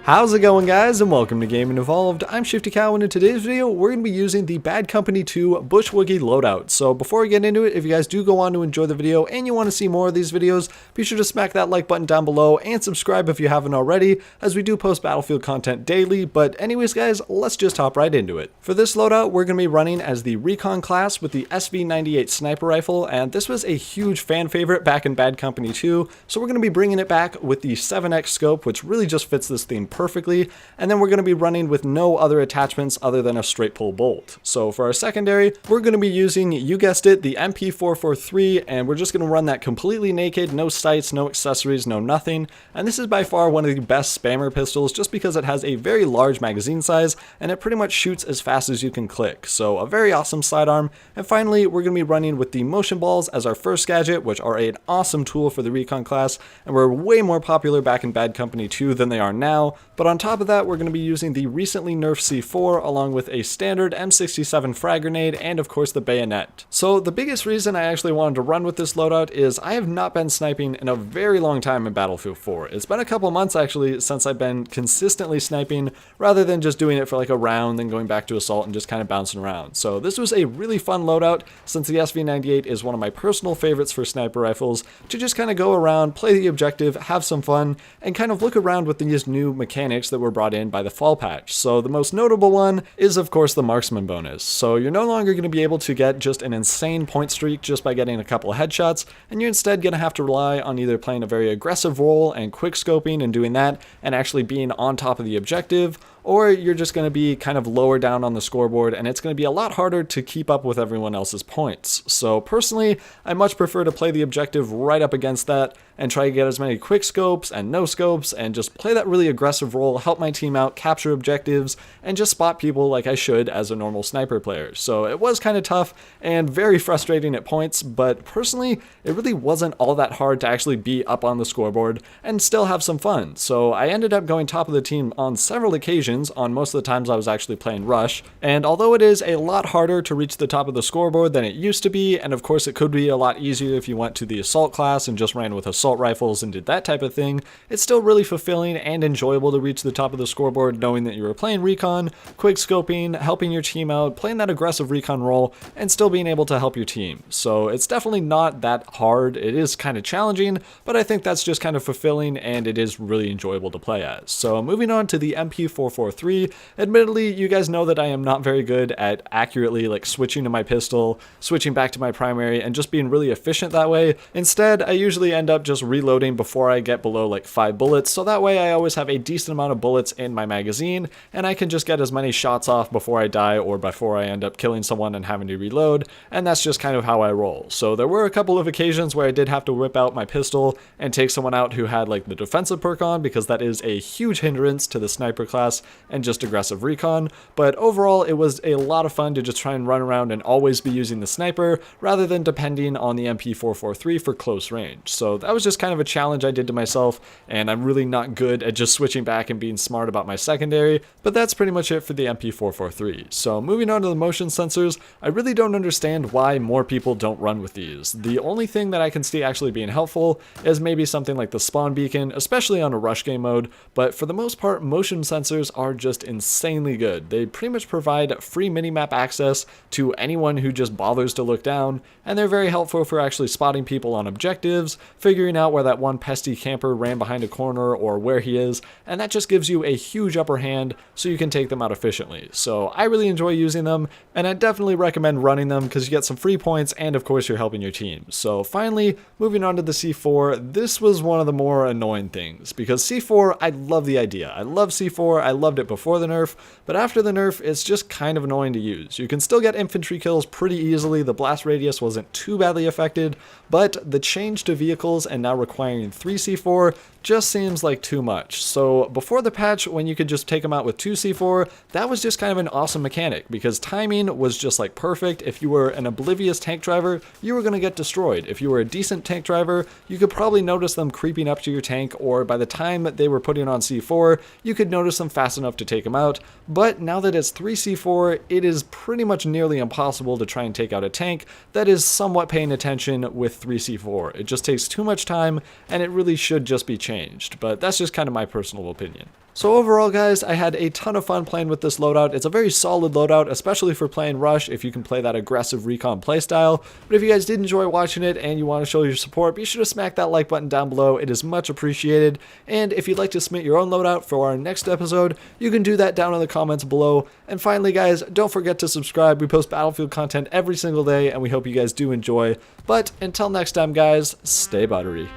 How's it going, guys, and welcome to Gaming Evolved. I'm Shifty Cow, and in today's video we're going to be using the Bad Company 2 Bushwoogie Loadout. So before we get into it, if you guys do go on to enjoy the video and you want to see more of these videos, be sure to smack that like button down below and subscribe if you haven't already, as we do post Battlefield content daily. But anyways, guys, let's just hop right into it. For this loadout, we're going to be running as the Recon class with the SV-98 sniper rifle, and this was a huge fan favorite back in Bad Company 2, so we're going to be bringing it back with the 7x scope, which really just fits this theme perfectly, and then we're going to be running with no other attachments other than a straight pull bolt. So for our secondary, we're going to be using, you guessed it, the MP443, and we're just going to run that completely naked, no sights, no accessories, no nothing, and this is by far one of the best spammer pistols just because it has a very large magazine size and it pretty much shoots as fast as you can click, so a very awesome sidearm. And finally, we're going to be running with the motion balls as our first gadget, which are an awesome tool for the Recon class, and were way more popular back in Bad Company 2 than they are now. But on top of that, we're going to be using the recently nerfed C4 along with a standard M67 frag grenade and of course the bayonet. So the biggest reason I actually wanted to run with this loadout is I have not been sniping in a very long time in Battlefield 4. It's been a couple months actually since I've been consistently sniping rather than just doing it for like a round then going back to assault and just kind of bouncing around. So this was a really fun loadout since the SV-98 is one of my personal favorites for sniper rifles, to just kind of go around, play the objective, have some fun, and kind of look around with these new mechanics that were brought in by the fall patch. So the most notable one is of course the Marksman Bonus. So you're no longer going to be able to get just an insane point streak just by getting a couple of headshots, and you're instead going to have to rely on either playing a very aggressive role and quick scoping and doing that and actually being on top of the objective, or you're just going to be kind of lower down on the scoreboard and it's going to be a lot harder to keep up with everyone else's points. So personally, I much prefer to play the objective right up against that and try to get as many quick scopes and no scopes and just play that really aggressive role, help my team out, capture objectives, and just spot people like I should as a normal sniper player. So it was kind of tough and very frustrating at points, but personally, it really wasn't all that hard to actually be up on the scoreboard and still have some fun. So I ended up going top of the team on several occasions, on most of the times I was actually playing Rush, and although it is a lot harder to reach the top of the scoreboard than it used to be, and of course it could be a lot easier if you went to the assault class and just ran with assault rifles and did that type of thing, it's still really fulfilling and enjoyable to reach the top of the scoreboard knowing that you were playing recon, quick scoping, helping your team out, playing that aggressive recon role, and still being able to help your team. So it's definitely not that hard. It is kind of challenging, but I think that's just kind of fulfilling and it is really enjoyable to play as. So moving on to the MP443, admittedly, you guys know that I am not very good at accurately like switching to my pistol, switching back to my primary, and just being really efficient that way. Instead, I usually end up just reloading before I get below like 5 bullets, so that way I always have a decent amount of bullets in my magazine, and I can just get as many shots off before I die or before I end up killing someone and having to reload, and that's just kind of how I roll. So there were a couple of occasions where I did have to whip out my pistol and take someone out who had like the defensive perk on, because that is a huge hindrance to the sniper class and just aggressive recon, but overall it was a lot of fun to just try and run around and always be using the sniper rather than depending on the MP443 for close range. So that was just kind of a challenge I did to myself, and I'm really not good at just switching back and being smart about my secondary, but that's pretty much it for the MP443. So moving on to the motion sensors, I really don't understand why more people don't run with these. The only thing that I can see actually being helpful is maybe something like the spawn beacon, especially on a rush game mode, but for the most part, motion sensors are just insanely good. They pretty much provide free minimap access to anyone who just bothers to look down, and they're very helpful for actually spotting people on objectives, figuring out where that one pesky camper ran behind a corner or where he is, and that just gives you a huge upper hand so you can take them out efficiently. So I really enjoy using them, and I definitely recommend running them because you get some free points and of course you're helping your team. So finally, moving on to the C4, this was one of the more annoying things, because C4, I love the idea. I love C4, I loved it before the nerf, but after the nerf, it's just kind of annoying to use. You can still get infantry kills pretty easily, the blast radius wasn't too badly affected, but the change to vehicles and now requiring 3 C4 just seems like too much. So before the patch, when you could just take them out with 2 C4, that was just kind of an awesome mechanic because timing was just like perfect. If you were an oblivious tank driver, you were going to get destroyed. If you were a decent tank driver, you could probably notice them creeping up to your tank, or by the time they were putting on C4, you could notice them fast fast enough to take him out, but now that it's 3C4, it is pretty much nearly impossible to try and take out a tank that is somewhat paying attention with 3C4. It just takes too much time, and it really should just be changed, but that's just kind of my personal opinion. So overall, guys, I had a ton of fun playing with this loadout. It's a very solid loadout, especially for playing Rush, if you can play that aggressive recon playstyle. But if you guys did enjoy watching it and you want to show your support, be sure to smack that like button down below. It is much appreciated. And if you'd like to submit your own loadout for our next episode, you can do that down in the comments below. And finally, guys, don't forget to subscribe. We post Battlefield content every single day, and we hope you guys do enjoy. But until next time, guys, stay buttery.